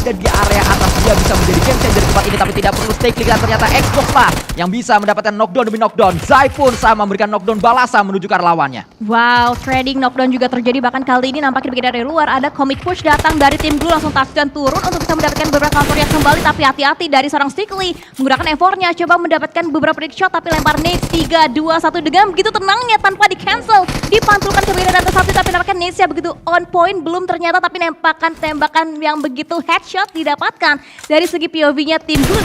ada di area atas. Dia bisa menjadi game changer di tempat ini, tapi tidak perlu stay click, dan ternyata Xbox lah yang bisa mendapatkan knockdown demi knockdown. Zai pun sama memberikan knockdown balasan menuju ke arah lawannya. Wow, trading knockdown juga terjadi, bahkan kali ini nampaknya dari luar ada comic push datang dari tim Glue, langsung touchdown turun untuk bisa mendapatkan beberapa counter yang kembali, tapi hati-hati dari seorang Stickly menggunakan effortnya, coba mendapatkan beberapa trick shot tapi lempar nades 3, 2, 1 dengan begitu tenangnya tanpa di cancel, dipantulkan ke bagian atas satu, tapi nampaknya nadesnya begitu on point belum ternyata, tapi tembakan yang begitu headshot didapatkan dari segi POV-nya tim Glue.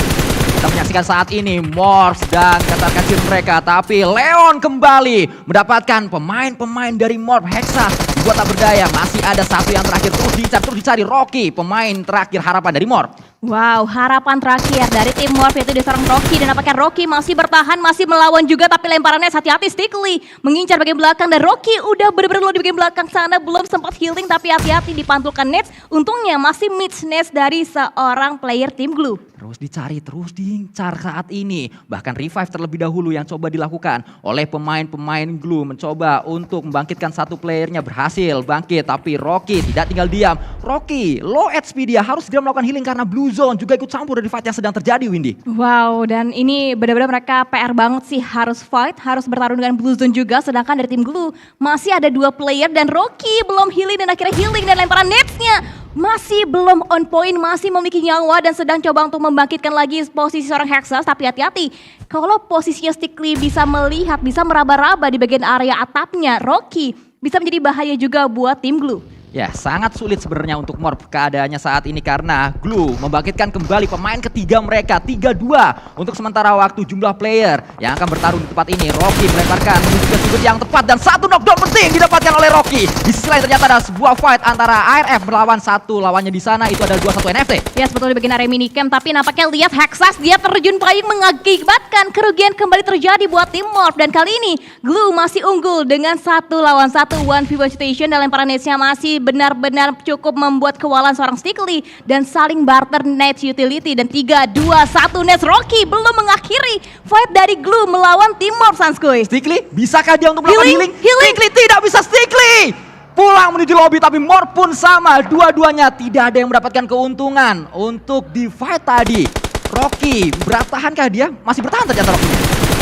Kita menyaksikan saat ini Morph dan katakan tim mereka, tapi Leon kembali mendapatkan pemain-pemain dari Morph. Hexa dibuat tak berdaya, masih ada satu yang terakhir, terus dicari Rocky, pemain terakhir harapan dari Morph. Wow, harapan terakhir dari tim Morph yaitu di seorang Rocky, dan apakah Rocky masih bertahan, masih melawan juga, tapi lemparannya hati-hati Stickly mengincar bagian belakang, dan Rocky udah bener-bener di bagian belakang sana, belum sempat healing tapi hati-hati dipantulkan nades, untungnya masih mid nades dari seorang player tim Glue. Terus dicari, terus diincar saat ini. Bahkan revive terlebih dahulu yang coba dilakukan oleh pemain-pemain Glue, mencoba untuk membangkitkan satu playernya, berhasil bangkit, tapi Rocky tidak tinggal diam. Rocky low HP, dia harus segera melakukan healing karena Blue Zone juga ikut campur dari fight yang sedang terjadi, Windy. Wow, dan ini benar-benar mereka PR banget sih, harus fight, harus bertarung dengan Blue Zone juga, sedangkan dari tim Glue masih ada 2 player dan Rocky belum healing, dan akhirnya healing dan lemparan nades-nya masih belum on point, masih memiliki nyawa dan sedang coba untuk membangkitkan lagi posisi seorang Hexas, tapi hati-hati kalau posisinya Stickly bisa melihat, bisa meraba-raba di bagian area atapnya, Rocky bisa menjadi bahaya juga buat tim Glue. Ya, sangat sulit sebenarnya untuk Morph keadaannya saat ini karena Glue membangkitkan kembali pemain ketiga mereka, 3-2 untuk sementara waktu jumlah player yang akan bertarung di tempat ini. Rocky melemparkan menuju ke sudut yang tepat dan satu knockdown penting didapatkan oleh Rocky. Di sisi lain ternyata ada sebuah fight antara ARF melawan satu lawannya di sana, itu adalah 21 NFT. Ya, sebetulnya di bagian area minicamp, tapi nampaknya lihat Hexas, dia terjun payung mengakibatkan kerugian kembali terjadi buat tim Morph, dan kali ini Glue masih unggul dengan 1 lawan 1 1v1 situation, dan lemparan nades-nya masih benar-benar cukup membuat kewalahan seorang Stickly dan saling barter nades utility, dan 3, 2, 1 nades. Rocky belum mengakhiri fight dari Glue melawan tim Morph, Sanskuy. Stickly, bisakah dia untuk melakukan healing? Healing. Stickly tidak bisa, Stickly pulang menuju lobby, tapi Morph pun sama, dua-duanya tidak ada yang mendapatkan keuntungan untuk di fight tadi. Rocky, bertahankah dia? Masih bertahan ternyata Rocky.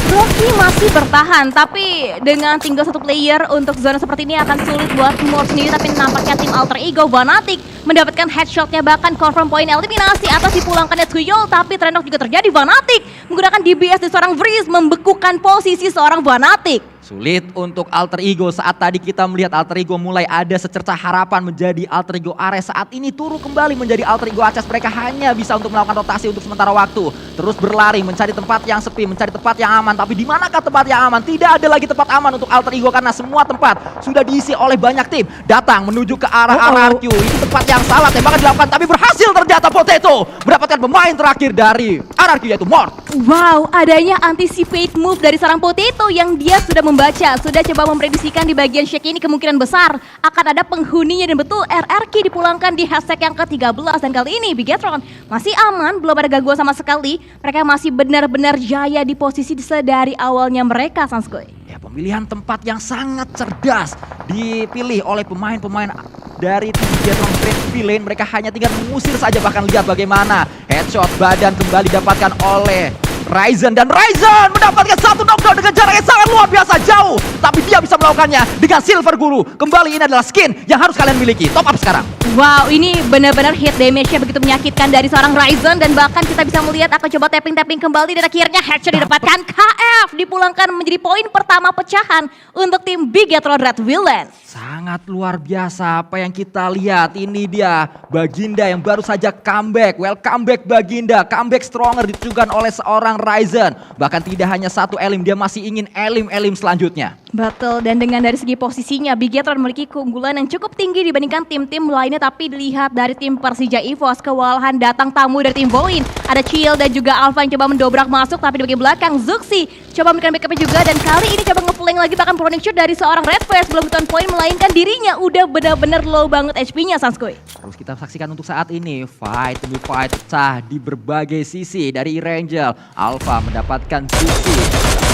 Rocky masih bertahan, tapi dengan tinggal 1 player untuk zona seperti ini akan sulit buat Morph sendiri, tapi nampaknya tim Alter Ego Fnatic mendapatkan headshotnya, bahkan confirm point eliminasi atas dipulangkannya Tuyol, tapi Trenok juga terjadi. Fnatic menggunakan DBS dari seorang Freeze membekukan posisi seorang Fnatic. Sulit untuk Alter Ego saat tadi kita melihat Alter Ego mulai ada secerca harapan menjadi Alter Ego Ares. Saat ini turun kembali menjadi Alter Ego Aces. Mereka hanya bisa untuk melakukan rotasi untuk sementara waktu. Terus berlari mencari tempat yang sepi, mencari tempat yang aman. Tapi di manakah tempat yang aman? Tidak ada lagi tempat aman untuk Alter Ego karena semua tempat sudah diisi oleh banyak tim. Datang menuju ke arah RRQ. Ini tempat yang salah, tembakan dilakukan tapi berhasil ternyata Potato mendapatkan pemain terakhir dari RRQ yaitu Morph. Wow, adanya anticipate move dari seorang Potato yang dia sudah membaca, sudah coba memprediksikan di bagian shake ini kemungkinan besar akan ada penghuninya, dan betul RRQ dipulangkan di hashtag yang ke-13, dan kali ini Bigetron masih aman, belum ada gangguan sama sekali. Mereka masih benar-benar jaya di posisi sedari awalnya mereka, Sanskuy. Ya, pemilihan tempat yang sangat cerdas dipilih oleh pemain-pemain dari tim Bigetron Great Villain. Mereka hanya tinggal mengusir saja, bahkan lihat bagaimana headshot badan kembali didapatkan oleh Ryzen, dan Ryzen mendapatkan satu knockdown dengan jarak yang sangat luar biasa jauh, tapi dia bisa melakukannya dengan Silver Guru. Kembali ini adalah skin yang harus kalian miliki. Top up sekarang. Wow, ini benar-benar hit damage-nya begitu menyakitkan dari seorang Ryzen, dan bahkan kita bisa melihat akan coba tapping-tapping kembali, dan akhirnya headshot didapatkan. KF dipulangkan menjadi poin pertama pecahan untuk tim Bigetron Red Villain. Sangat luar biasa apa yang kita lihat. Ini dia Baginda yang baru saja comeback. Welcome back Baginda, comeback stronger ditujukan oleh seorang Ryzen. Bahkan tidak hanya satu elim, dia masih ingin elim-elim selanjutnya. Betul, dan dengan dari segi posisinya Bigetron memiliki keunggulan yang cukup tinggi dibandingkan tim-tim lainnya, tapi dilihat dari tim Persija EVOS, kewalahan datang tamu dari tim Voin. Ada Chill dan juga Alpha yang coba mendobrak masuk, tapi di bagian belakang Zuxi coba memberikan backupnya juga, dan kali ini coba nge-flank lagi, bahkan proning shoot dari seorang Red Face belum turn point, melainkan dirinya udah benar-benar low banget HP-nya, Sanskuy. Terus kita saksikan untuk saat ini fight demi fight pecah di berbagai sisi dari Erangel. Alpha mendapatkan Zuxi.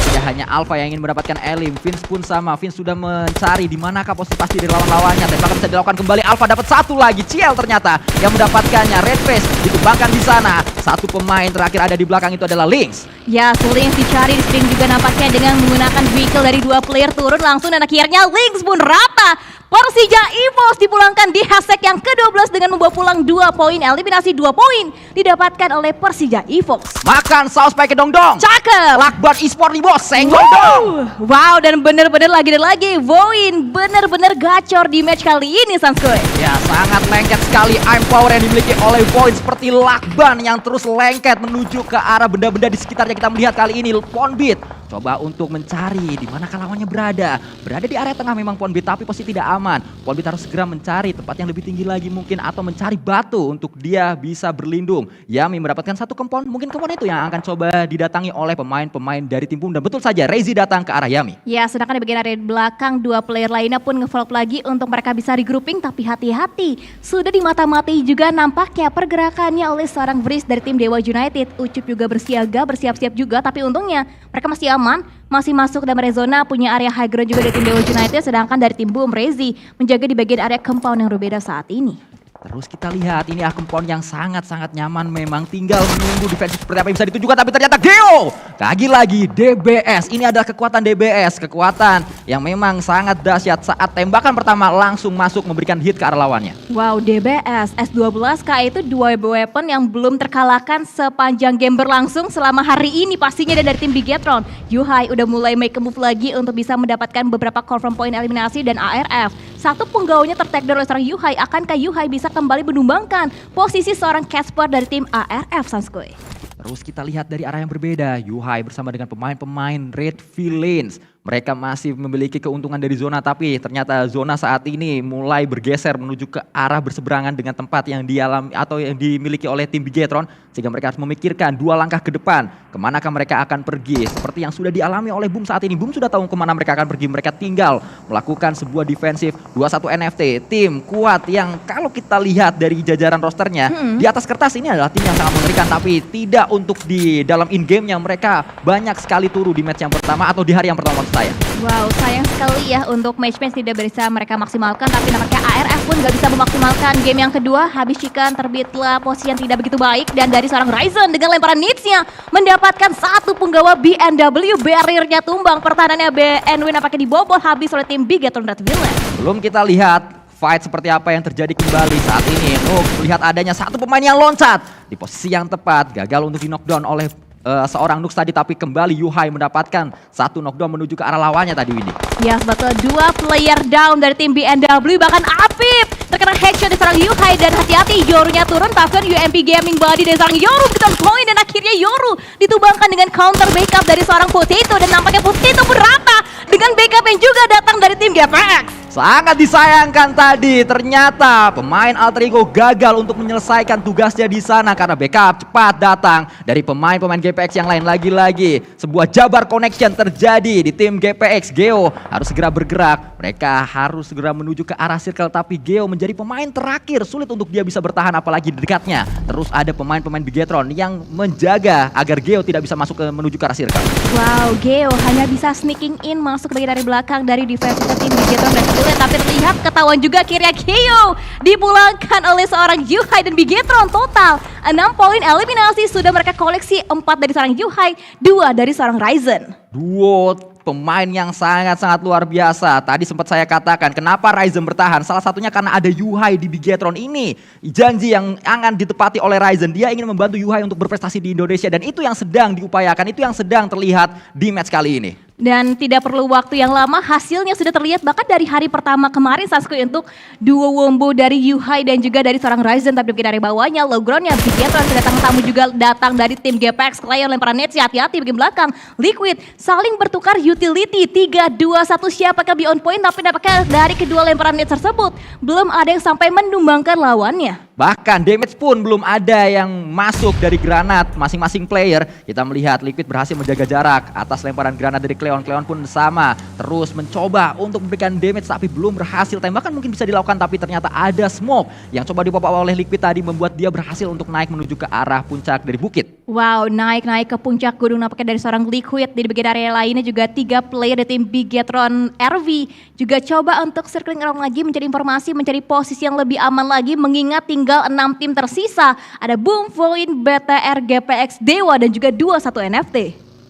Tidak hanya Alpha yang ingin mendapatkan Elim. Vince pun sama, Vince sudah mencari di manakah posisi pasti dari lawan-lawannya. Tembakan bisa dilakukan kembali, Alpha dapat satu lagi. Ciel ternyata yang mendapatkannya. Red Face dikembangkan di sana. Satu pemain terakhir ada di belakang itu adalah Lynx. Ya, Lynx dicari di screen juga nampaknya dengan menggunakan vehicle dari dua player turun langsung dan akhirnya Lynx pun rata. Persija EVOS dipulangkan di hashtag yang ke-12 dengan membawa pulang 2 poin. Eliminasi 2 poin didapatkan oleh Persija EVOS. Makan saus pakai dong-dong. Cakep. Lakbar eSport nih bos, senggol dong. Wow, dan bener-bener lagi dan lagi Voin bener-bener gacor di match kali ini Sanskoy. Ya, sangat lengket sekali aim power yang dimiliki oleh Void seperti lakban yang terus lengket menuju ke arah benda-benda di sekitarnya. Kita melihat kali ini Ponbit coba untuk mencari di mana lawannya berada. Berada di area tengah memang Ponbit, tapi posisi tidak aman. Ponbit harus segera mencari tempat yang lebih tinggi lagi mungkin atau mencari batu untuk dia bisa berlindung. Yami mendapatkan satu kempon, mungkin kempon itu yang akan coba didatangi oleh pemain-pemain dari tim PUM. Dan betul saja Rezi datang ke arah Yami. Ya, sedangkan di bagian area belakang dua player lainnya pun nge-follow lagi untuk mereka bisa regrouping, tapi hati-hati. Sudah dimata-matai juga nampaknya pergerakannya oleh seorang Breeze dari tim Dewa United. Ucup juga bersiaga, bersiap-siap juga, tapi untungnya mereka masih aman, masih masuk dalam area zona, punya area high ground juga dari tim Dewa United, sedangkan dari tim Boom Rezi menjaga di bagian area compound yang berbeda saat ini. Terus kita lihat ini compound yang sangat-sangat nyaman, memang tinggal menunggu defense seperti apa yang bisa ditujukan, tapi ternyata Geo lagi-lagi DBS. Ini adalah kekuatan DBS, kekuatan yang memang sangat dahsyat saat tembakan pertama langsung masuk memberikan hit ke arah lawannya. Wow, DBS S12K itu dua weapon yang belum terkalahkan sepanjang game berlangsung selama hari ini pastinya dari tim Bigetron. Yuhai udah mulai make a move lagi untuk bisa mendapatkan beberapa confirm point eliminasi dan ARF. Satu punggaunya tertag oleh seorang Yuhai, akankah Yuhai bisa kembali menumbangkan posisi seorang Casper dari tim ARF Sanskoy? Terus kita lihat dari arah yang berbeda, Yuhai bersama dengan pemain-pemain Red Villains. Mereka masih memiliki keuntungan dari zona, tapi ternyata zona saat ini mulai bergeser menuju ke arah berseberangan dengan tempat yang dialami atau yang dimiliki oleh tim Bigetron, sehingga mereka harus memikirkan 2 langkah ke depan kemanakah mereka akan pergi. Seperti yang sudah dialami oleh Boom saat ini, Boom sudah tahu kemana mereka akan pergi. Mereka tinggal melakukan sebuah defensif 2-1 NFT, tim kuat yang kalau kita lihat dari jajaran rosternya di atas kertas ini adalah tim yang sangat mengerikan, tapi tidak untuk di dalam in-game-nya. Mereka banyak sekali turu di match yang pertama atau di hari yang pertama saya. Wow, sayang sekali ya untuk match-match tidak bisa mereka maksimalkan, tapi nampaknya ARF pun gak bisa memaksimalkan game yang kedua. Habis chicken terbitlah posisi yang tidak begitu baik dan dari seorang Ryzen dengan lemparan nitsnya mendapatkan satu punggawa BNW, barriernya tumbang, pertahanannya BNW nampaknya dibobol habis oleh tim Bigetron Red Villain. Belum kita lihat fight seperti apa yang terjadi kembali saat ini. Melihat adanya satu pemain yang loncat di posisi yang tepat, gagal untuk di knockdown oleh seorang Nux tadi, tapi kembali Yuhai mendapatkan satu knockdown menuju ke arah lawannya tadi, Windy. Ya, betul, 2 player down dari tim BNW, bahkan Apip terkena headshot dari seorang Yuhai dan hati-hati Yorunya turun, bahkan UMP Gaming body dari seorang Yoru kita poin dan akhirnya Yoru ditumbangkan dengan counter backup dari seorang Potato dan nampaknya Potato pun rata dengan backup yang juga datang dari tim GPX. Sangat disayangkan tadi, ternyata pemain Alter Ego gagal untuk menyelesaikan tugasnya di sana karena backup cepat datang dari pemain-pemain GPX yang lain. Lagi-lagi sebuah jabar connection terjadi di tim GPX. Geo harus segera bergerak, mereka harus segera menuju ke arah circle, tapi Geo menjadi pemain terakhir, sulit untuk dia bisa bertahan apalagi di dekatnya. Terus ada pemain-pemain Bigetron yang menjaga agar Geo tidak bisa masuk menuju ke arah circle. Wow, Geo hanya bisa sneaking in masuk bagian dari belakang dari defense tim Bigetron dan tapi terlihat ketahuan juga akhirnya Geo dipulangkan oleh seorang Yuhai dan Bigetron. Total 6 poin eliminasi sudah mereka koleksi, 4 dari seorang Yuhai, 2 dari seorang Ryzen. Duo pemain yang sangat-sangat luar biasa. Tadi sempat saya katakan kenapa Ryzen bertahan. Salah satunya karena ada Yuhai di Bigetron ini. Janji yang akan ditepati oleh Ryzen. Dia ingin membantu Yuhai untuk berprestasi di Indonesia. Dan itu yang sedang diupayakan. Itu yang sedang terlihat di match kali ini. Dan tidak perlu waktu yang lama, hasilnya sudah terlihat bahkan dari hari pertama kemarin Sanskoy untuk duo wombo dari Yuhai dan juga dari seorang Ryzen. Tapi dari bawahnya low groundnya Bigetron, kedatangan tamu juga datang dari tim GPX. Klien lemparan net, hati-hati bagian belakang Liquid saling bertukar utility 3-2-1 siapakah be on point, tapi nampaknya dari kedua lemparan net tersebut belum ada yang sampai menumbangkan lawannya. Bahkan damage pun belum ada yang masuk dari granat masing-masing player. Kita melihat Liquid berhasil menjaga jarak atas lemparan granat dari Cleon. Cleon pun sama, terus mencoba untuk memberikan damage tapi belum berhasil. Tembakan mungkin bisa dilakukan, tapi ternyata ada smoke yang coba dipop oleh Liquid tadi membuat dia berhasil untuk naik menuju ke arah puncak dari bukit. Wow, naik-naik ke puncak gunung nampaknya dari seorang Liquid. Di bagian area lainnya juga 3 player dari tim Bigetron RV juga coba untuk circling around lagi, mencari informasi, mencari posisi yang lebih aman lagi, mengingat tinggal 6 tim tersisa. Ada Boom, Void, BTR, GPX, Dewa dan juga 21 NFT.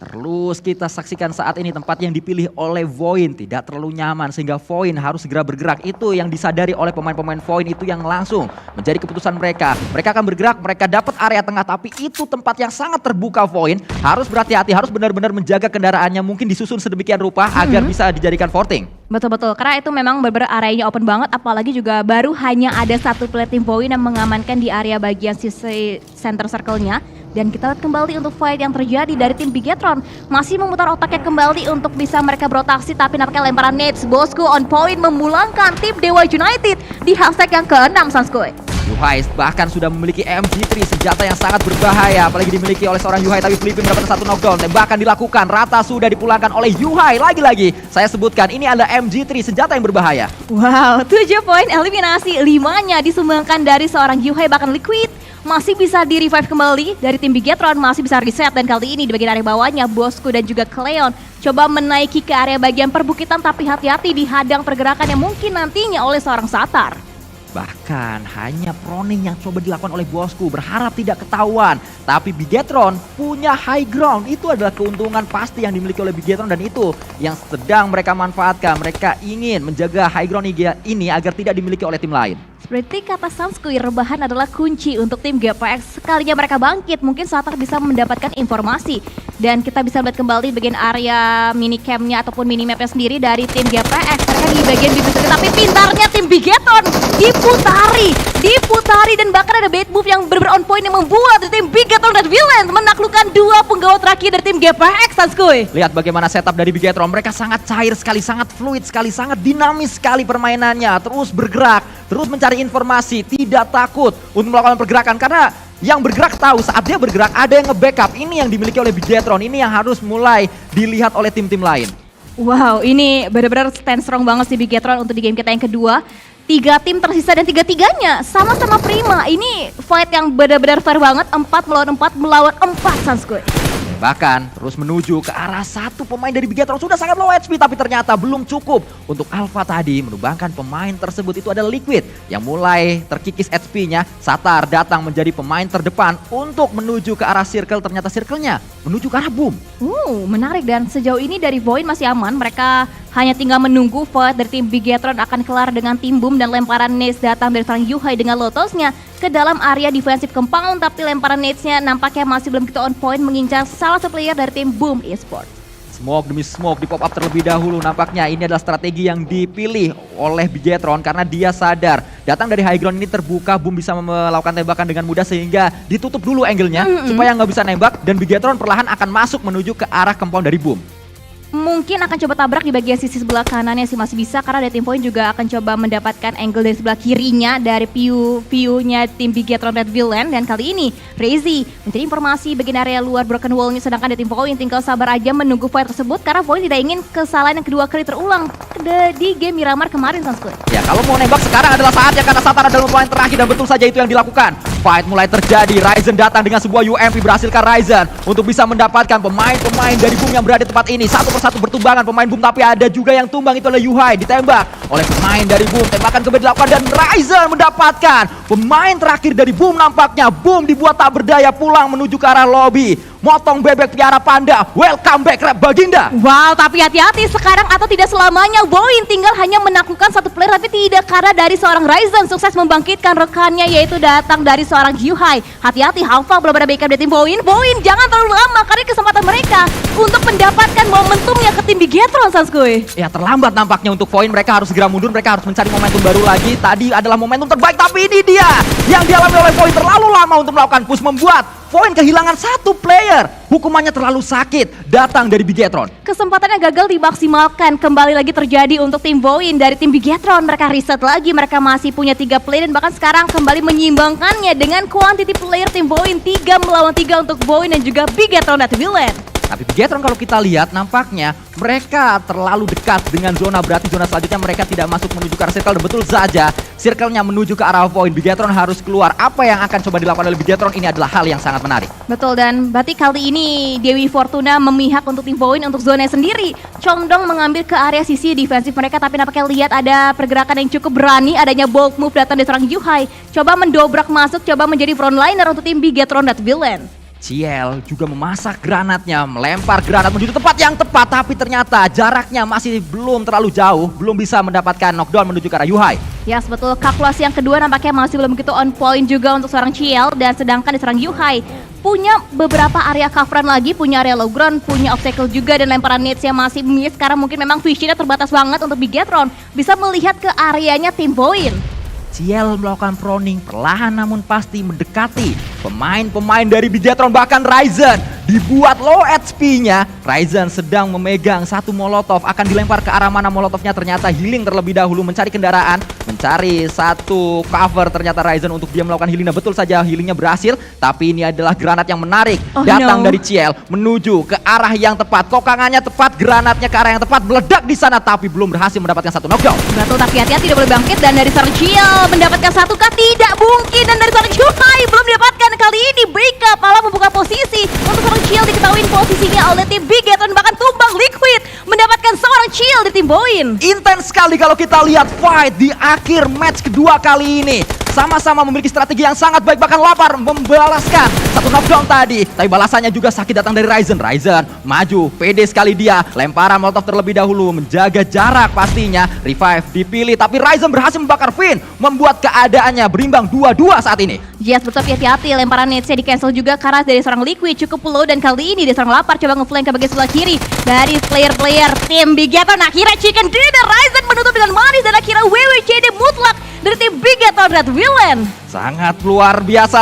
Terus kita saksikan saat ini tempat yang dipilih oleh Void tidak terlalu nyaman sehingga Void harus segera bergerak. Itu yang disadari oleh pemain-pemain Void, itu yang langsung menjadi keputusan mereka. Mereka akan bergerak, mereka dapat area tengah tapi itu tempat yang sangat terbuka. Void harus berhati-hati, harus benar-benar menjaga kendaraannya, mungkin disusun sedemikian rupa agar bisa dijadikan voting. Betul-betul, karena itu memang benar-benar areanya open banget, apalagi juga baru hanya ada satu player tim Void yang mengamankan di area bagian sisi center circle-nya. Dan kita lihat kembali untuk fight yang terjadi dari tim Bigetron. Masih memutar otaknya kembali untuk bisa mereka berotaksi, tapi nampaknya lemparan nades Bosku on point memulangkan tim Dewa United di hashtag yang ke-6 Sanskoy. Yuhai bahkan sudah memiliki MG3, senjata yang sangat berbahaya, apalagi dimiliki oleh seorang Yuhai, tapi Flipping mendapatkan satu knockdown. Tembakan dilakukan, rata sudah dipulangkan oleh Yuhai. Lagi-lagi saya sebutkan ini adalah MG3, senjata yang berbahaya. Wow, 7 poin eliminasi, 5-nya disumbangkan dari seorang Yuhai, bahkan Liquid masih bisa di-revive kembali dari tim Bigetron, masih bisa reset. Dan kali ini di bagian area bawahnya Bosku dan juga Cleon coba menaiki ke area bagian perbukitan, tapi hati-hati dihadang pergerakan yang mungkin nantinya oleh seorang Satar. Bahkan hanya proning yang coba dilakukan oleh Bosku, berharap tidak ketahuan. Tapi Bigetron punya high ground, itu adalah keuntungan pasti yang dimiliki oleh Bigetron dan itu yang sedang mereka manfaatkan. Mereka ingin menjaga high ground ini agar tidak dimiliki oleh tim lain. Seperti kata Sanskoy, rebahan adalah kunci untuk tim GPX. Sekalinya mereka bangkit, mungkin Satar bisa mendapatkan informasi. Dan kita bisa lihat kembali bagian area minicamnya ataupun minimapnya sendiri dari tim GPX. Mereka di bagian bibir, tapi pintarnya tim Bigetron diputari dan bahkan ada bait move yang benar-benar on point yang membuat tim Bigetron dan Villain menaklukkan 2 penggawa terakhir dari tim GPX, Sanskoy. Lihat bagaimana setup dari Bigetron, mereka sangat cair sekali, sangat fluid sekali, sangat dinamis sekali permainannya. Terus bergerak, terus mencari informasi, tidak takut untuk melakukan pergerakan karena yang bergerak tahu saat dia bergerak ada yang nge-backup. Ini yang dimiliki oleh Bigetron, ini yang harus mulai dilihat oleh tim-tim lain. Wow, ini benar-benar stand strong banget sih Bigetron untuk di game kita yang kedua. 3 tim tersisa dan 3-3-nya sama-sama prima. Ini fight yang benar-benar fair banget, 4 melawan 4 Sanskoy. Bahkan terus menuju ke arah satu pemain dari Bigetron sudah sangat low HP, tapi ternyata belum cukup untuk Alpha tadi menumbangkan pemain tersebut. Itu ada Liquid yang mulai terkikis HP-nya. Satar datang menjadi pemain terdepan untuk menuju ke arah circle, ternyata circle-nya menuju ke arah Boom. Menarik, dan sejauh ini dari Void masih aman. Mereka hanya tinggal menunggu fight dari tim Bigetron akan kelar dengan tim Boom dan lemparan nades datang dari seorang Yuhai dengan Lotosnya ke dalam area defensive compound, tapi lemparan nades-nya nampaknya masih belum kita on point mengincar salah satu player dari tim Boom Esports. Smoke demi smoke di pop up terlebih dahulu, nampaknya ini adalah strategi yang dipilih oleh Bigetron karena dia sadar datang dari high ground ini terbuka, Boom bisa melakukan tembakan dengan mudah sehingga ditutup dulu angle-nya supaya nggak bisa nembak, dan Bigetron perlahan akan masuk menuju ke arah compound dari Boom. Mungkin akan coba tabrak di bagian sisi sebelah kanannya sih, masih bisa karena dari tim Void juga akan coba mendapatkan angle dari sebelah kirinya dari view-nya tim Bigetron Red Villain. Dan kali ini Razy mencari informasi bagian area luar broken wall-nya, sedangkan dari tim Void tinggal sabar aja menunggu fight tersebut karena Void tidak ingin kesalahan yang kedua kali terulang di game Miramar kemarin, Sanskoy. Ya, kalau mau nembak sekarang adalah saatnya karena Satar adalah poin terakhir dan betul saja itu yang dilakukan. Fight mulai terjadi, Ryzen datang dengan sebuah UMP, berhasilkan Ryzen untuk bisa mendapatkan pemain-pemain dari Boom yang berada di tempat ini. Satu persatu bertumbangan pemain Boom, tapi ada juga yang tumbang, itu adalah Yuhai, ditembak oleh pemain dari Boom. Tembakan kembali dilakukan dan Ryzen mendapatkan pemain terakhir dari Boom. Nampaknya Boom dibuat tak berdaya pulang menuju ke arah lobby. Motong bebek piara panda, welcome back Rap Baginda. Wow, tapi hati-hati sekarang atau tidak selamanya Void tinggal hanya menaklukkan satu player, tapi tidak karena dari seorang Ryzen sukses membangkitkan rekannya yaitu datang dari seorang Yuhai. Hati-hati, Alpha belum ada backup dari tim Void. Void jangan terlalu lama karena kesempatan mereka untuk mendapatkan momentumnya ke tim Bigetron, Sanskoy. Ya, terlambat nampaknya untuk Void, mereka harus segera mundur, mereka harus mencari momentum baru lagi. Tadi adalah momentum terbaik, tapi ini dia yang dialami oleh Void, terlalu lama untuk melakukan push, membuat Void kehilangan satu player. Hukumannya terlalu sakit datang dari Bigetron. Kesempatannya gagal dimaksimalkan. Kembali lagi terjadi untuk tim Void dari tim Bigetron. Mereka reset lagi, mereka masih punya 3 player dan bahkan sekarang kembali menyimbangkannya dengan quantity player tim Void 3 melawan 3 untuk Void dan juga Bigetron dan Villain. Tapi Bigetron kalau kita lihat nampaknya mereka terlalu dekat dengan zona, berarti zona selanjutnya mereka tidak masuk menuju ke arah circle. Dan betul saja, circle-nya menuju ke arah point. Bigetron harus keluar. Apa yang akan coba dilakukan oleh Bigetron ini adalah hal yang sangat menarik. Betul, dan berarti kali ini Dewi Fortuna memihak untuk tim point untuk zona sendiri. Chongdong mengambil ke area sisi defensif mereka, tapi nampaknya lihat ada pergerakan yang cukup berani, adanya bold move datang dari seorang Yuhai. Coba mendobrak masuk, coba menjadi frontliner untuk tim Bigetron Red Villain. Ciel juga memasak granatnya, melempar granat menuju tempat yang tepat, tapi ternyata jaraknya masih belum terlalu jauh, belum bisa mendapatkan knockdown menuju ke arah Yuhai. Yes, betul. Kalkulasi yang kedua nampaknya masih belum begitu on point juga untuk seorang Ciel, dan sedangkan diserang Yuhai punya beberapa area coveran lagi, punya area low ground, punya obstacle juga, dan lemparan nades yang masih miss. Sekarang mungkin memang visionnya terbatas banget untuk Bigetron bisa melihat ke areanya tim point. Ciel melakukan proning perlahan namun pasti mendekati pemain-pemain dari Bigetron, bahkan Ryzen dibuat low HP-nya. Ryzen sedang memegang satu molotov, akan dilempar ke arah mana molotovnya, ternyata healing terlebih dahulu, mencari kendaraan, mencari satu cover, ternyata Ryzen untuk dia melakukan healing. Nah, betul saja healingnya berhasil, tapi ini adalah granat yang menarik datang dari Ciel menuju ke arah yang tepat, kokangannya tepat, granatnya ke arah yang tepat, meledak di sana, tapi belum berhasil mendapatkan satu knockdown. Betul, tapi hati-hati tidak boleh bangkit, dan dari seorang Ciel mendapatkan satu kah? Tidak mungkin, dan dari seorang Yuhai belum didapatkan. Kali ini Breakup malah membuka posisi untuk seorang Ciel, diketahui posisinya oleh tim Bigetron, bahkan tumbang Liquid mendapatkan seorang Ciel di tim point. Intens sekali kalau kita lihat fight di akhir match kedua kali ini. Sama-sama memiliki strategi yang sangat baik, bahkan lapar membalaskan satu knockdown tadi. Tapi balasannya juga sakit datang dari Ryzen. Ryzen maju, pede sekali dia. Lemparan molotov terlebih dahulu, menjaga jarak pastinya. Revive dipilih, tapi Ryzen berhasil membakar Finn, membuat keadaannya berimbang 2-2 saat ini. Yes, betul, hati-hati. Lemparan nades-nya di cancel juga karena dari seorang Liquid cukup low, dan kali ini dari seorang lapar coba ngeflank ke bagian sebelah kiri dari player-player tim Bigetron. Akhirnya Chicken Dinner, Ryzen menutup dengan manis, dan akhirnya WWJD mutlak dari tim Bigetron Red Villain. Sangat luar biasa